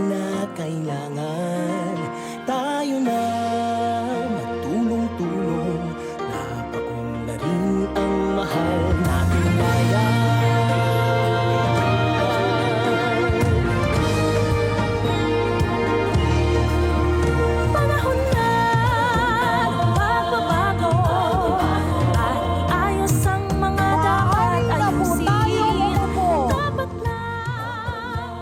na kailangan tayo na matulong-tulong. Napaunlarin ang mahal nating bayan. Panahon na magbabago at iayos ang mga dapat ayusin. Dapat na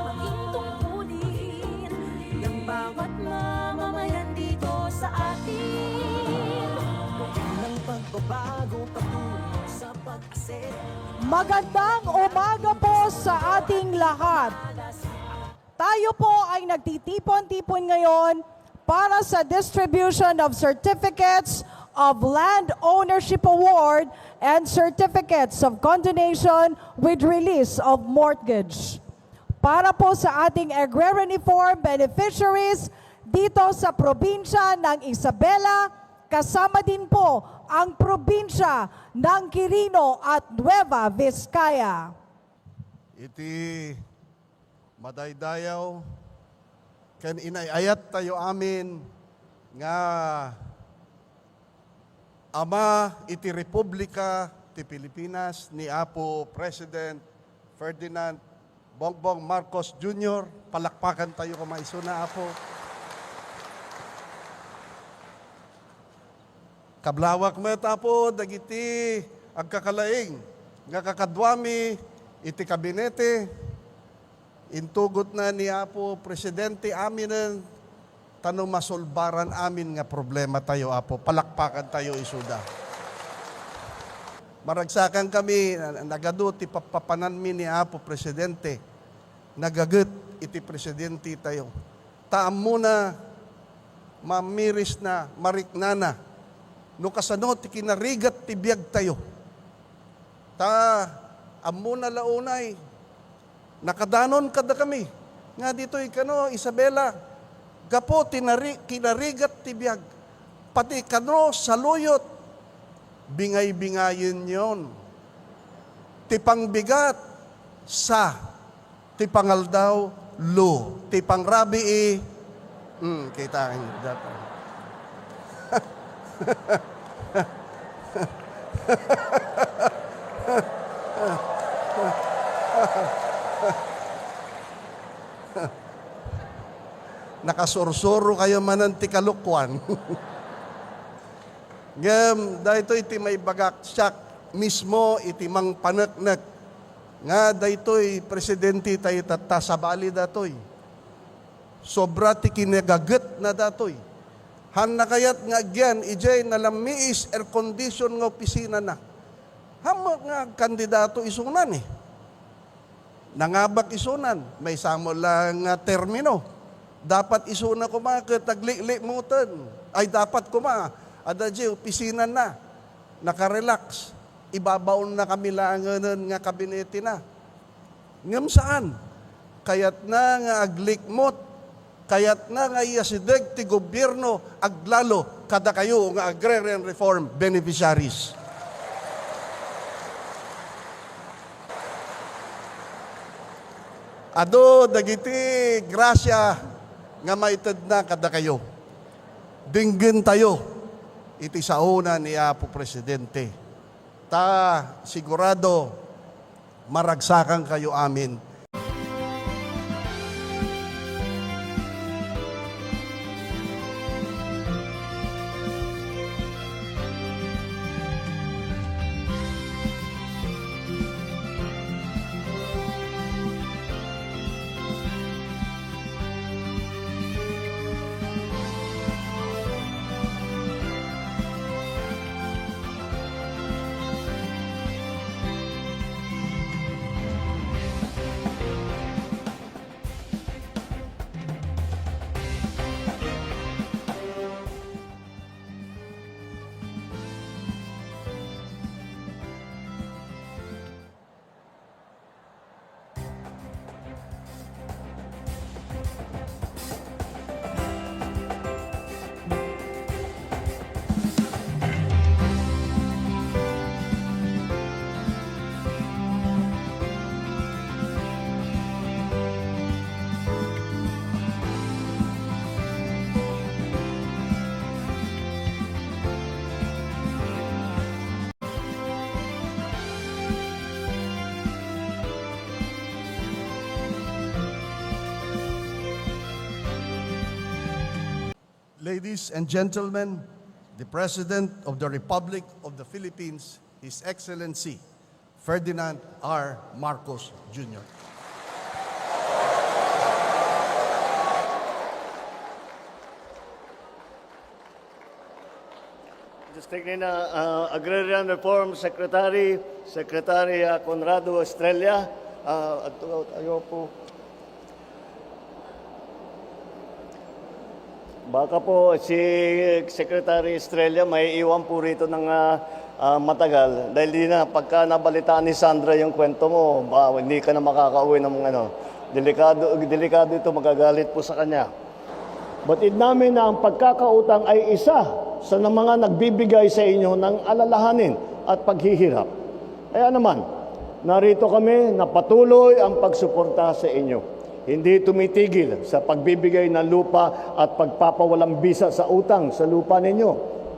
maging tungkulin ng bawat mamamayan dito sa atin. Ng pagbabago patungo sa pag-aset. Magandang umaga po sa ating lahat. Tayo po ay nagtitipon-tipon ngayon para sa distribution of certificates of land ownership award and certificates of condonation with release of mortgage. Para po sa ating agrarian reform beneficiaries dito sa probinsya ng Isabela, kasama din po ang probinsya ng Quirino at Nueva Vizcaya. Iti madaydayaw ken inayayat tayo amin nga ama iti Republika ti Pilipinas ni Apo President Ferdinand Bongbong Marcos Jr. Palakpakan tayo kamaiso na Apo. Kablawak met Apo dagiti agkakalaing nga kakadwami iti kabinete intugot na ni Apo Presidente aminen tanong masolbaran amin nga problema tayo Apo. Palakpakan tayo isuda. Maragsakan kami nagado ti papapanan mi ni Apo Presidente. Nagaget iti Presidente tayo. Taam muna mamiris na mariknana. No kasano ti kinarigat ti biag tayo. Amo na launay, nakadanon kada kami. Nga dito ikano, Isabela, gapo kinarigat ti biag. Pati kano saluyot, bingay-bingayin yon. Ti pangbigat, ti pangaldaw, lo. Ti pangrabi, kita nyo dito. Nakasursuro kayo manan ti kalukwan. Ngem, dahito iti may bagak siyak mismo iti mang panaknak. Nga dahito'y presidente tayo tatasabali datoy. Sobra ti kinagagat na datoy. Han na kayat nga agyan, ijay nalamiis air condition nga opisina na. Hamo nga kandidato isunan eh. Nangabak isunan, may samo lang nga termino. Dapat isuna kuma katagli-li mutan. Ay dapat kuma, adadji opisina na. Nakarelax. Ibabaon na kami langanan nga kabinete na. Ngam saan? Kayat na nga aglikmot, kayat na nga iyasideg ti gobyerno aglalo kada kayo nga agrarian reform beneficiaries. Ado dagiti grasya nga maited na kada kayo. Dinggin tayo iti sauna ni Apo Presidente. Sigurado maragsakan kayo amin. Ladies and gentlemen, the President of the Republic of the Philippines, His Excellency Ferdinand R. Marcos Jr. District na Agrarian Reform Secretary, Secretary Conrado Estrella. Ayo po. Baka po si Secretary Estrella may iwan po rito ng matagal. Dahil di na, pagka nabalitaan ni Sandra yung kwento mo, hindi ka na makakauwi ng ano. Delikado ito, magagalit po sa kanya. Batid namin na ang pagkakautang ay isa sa mga nagbibigay sa inyo ng alalahanin at paghihirap. Kaya naman, narito kami na patuloy ang pagsuporta sa inyo. Hindi tumitigil sa pagbibigay ng lupa at pagpapawalang bisa sa utang sa lupa ninyo.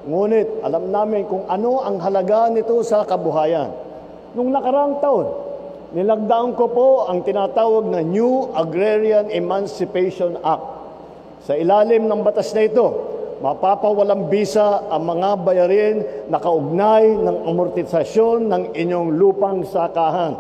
Ngunit alam namin kung ano ang halaga nito sa kabuhayan. Nung nakaraang taon, nilagdaan ko po ang tinatawag na New Agrarian Emancipation Act. Sa ilalim ng batas na ito, mapapawalang bisa ang mga bayarin na kaugnay ng amortisasyon ng inyong lupang sakahan.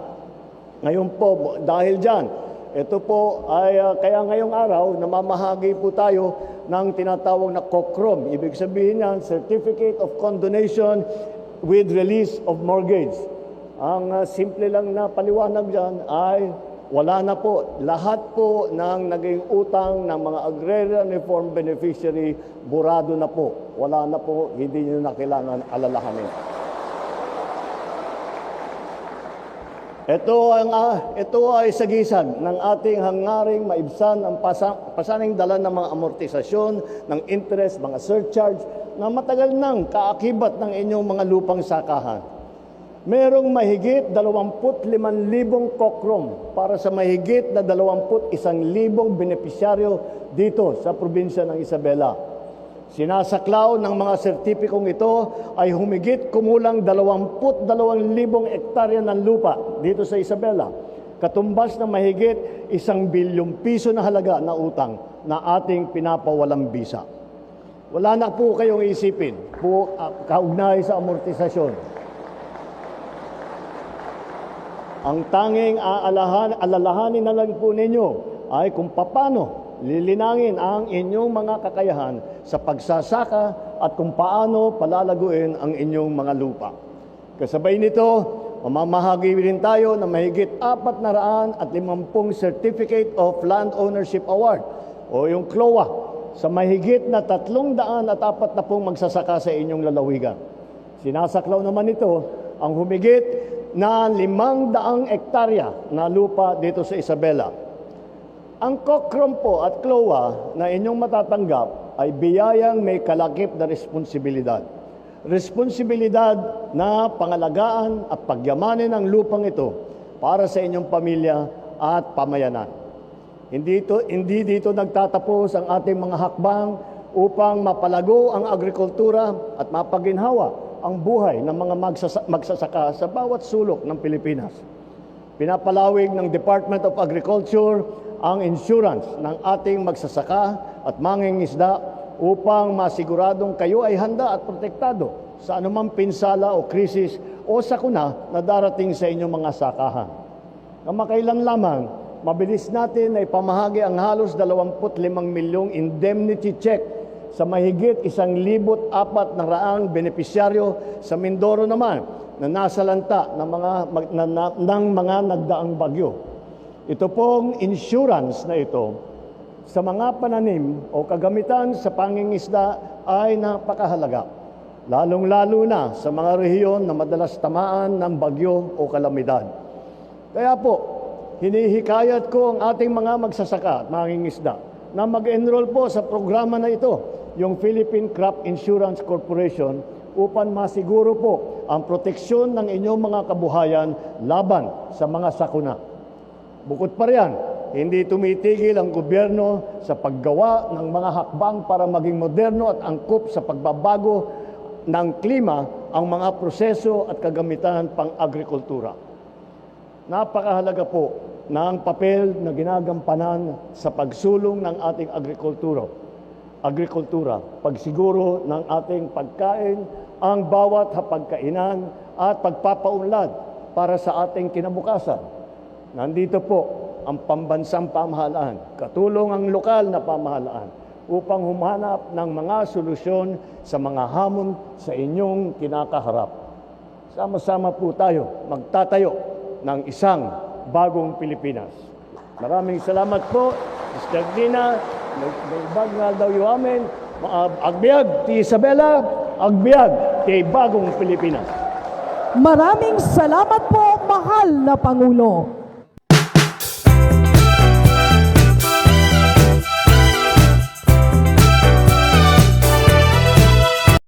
Ngayon po, dahil dyan, ito po ay kaya ngayong araw, namamahagi po tayo ng tinatawag na COCROM. Ibig sabihin yan, Certificate of Condonation with Release of Mortgage. Ang simple lang na paliwanag dyan ay wala na po. Lahat po ng naging utang ng mga agrarian reform beneficiary, burado na po. Wala na po, hindi nyo na kailangan alalahanin. Ito ay sagisag ng ating hangaring maibsan ang pasaning dala ng mga amortisasyon, ng interest, mga surcharge, na matagal nang kaakibat ng inyong mga lupang sakahan. Merong mahigit 25,000 COCROM para sa mahigit na 21,000 benepisyaryo dito sa probinsya ng Isabela. Sinasaklaw ng mga sertipikong ito ay humigit kumulang 22,000 hektarya ng lupa dito sa Isabela. Katumbas ng mahigit 1 bilyong piso na halaga na utang na ating pinapawalang bisa. Wala na po kayong isipin po kaugnay sa amortisasyon. Ang tanging alalahanin na lang po ninyo ay kung paano lilinangin ang inyong mga kakayahan sa pagsasaka at kung paano palalaguin ang inyong mga lupa. Kasabay nito, mamamahagi rin tayo ng mahigit 450 Certificate of Land Ownership Award o yung CLOA sa mahigit na 340 magsasaka sa inyong lalawigan. Sinasaklaw naman ito ang humigit na 500 hektarya na lupa dito sa Isabela. Ang COCROM po at CLOA na inyong matatanggap ay biyayang may kalakip na responsibilidad. Responsibilidad na pangalagaan at pagyamanin ang lupang ito para sa inyong pamilya at pamayanan. Hindi dito nagtatapos ang ating mga hakbang upang mapalago ang agrikultura at mapaginhawa ang buhay ng mga magsasaka sa bawat sulok ng Pilipinas. Pinapalawig ng Department of Agriculture ang insurance ng ating magsasaka at mangingisda upang masiguradong kayo ay handa at protektado sa anumang pinsala o krisis o sakuna na darating sa inyong mga sakahan. Kamakailan lamang, mabilis natin na ipamahagi ang halos 25 milyong indemnity check sa mahigit 1,400 benepisyaryo sa Mindoro naman na nasalanta ng mga nagdaang bagyo. Ito pong insurance na ito sa mga pananim o kagamitan sa pangingisda ay napakahalaga, lalong-lalo na sa mga rehiyon na madalas tamaan ng bagyo o kalamidad. Kaya po, hinihikayat ko ang ating mga magsasaka at mangingisda na mag-enroll po sa programa na ito, yung Philippine Crop Insurance Corporation, upang masiguro po ang proteksyon ng inyong mga kabuhayan laban sa mga sakuna. Bukod pa riyan, hindi tumitigil ang gobyerno sa paggawa ng mga hakbang para maging moderno at angkop sa pagbabago ng klima ang mga proseso at kagamitan pang-agrikultura. Napakahalaga po ng papel na ginagampanan sa pagsulong ng ating agrikultura. agrikultura, pagsiguro ng ating pagkain, ang bawat hapagkainan at pagpapaunlad para sa ating kinabukasan. Nandito po ang pambansang pamahalaan, katulong ang lokal na pamahalaan upang humanap ng mga solusyon sa mga hamon sa inyong kinakaharap. Sama-sama po tayo magtatayo ng isang bagong Pilipinas. Maraming salamat po, Mr. Dina. Nagbag nga daw yung amin. Agbyag ti Isabela, agbyag ti bagong Pilipinas. Maraming salamat po, mahal na Pangulo.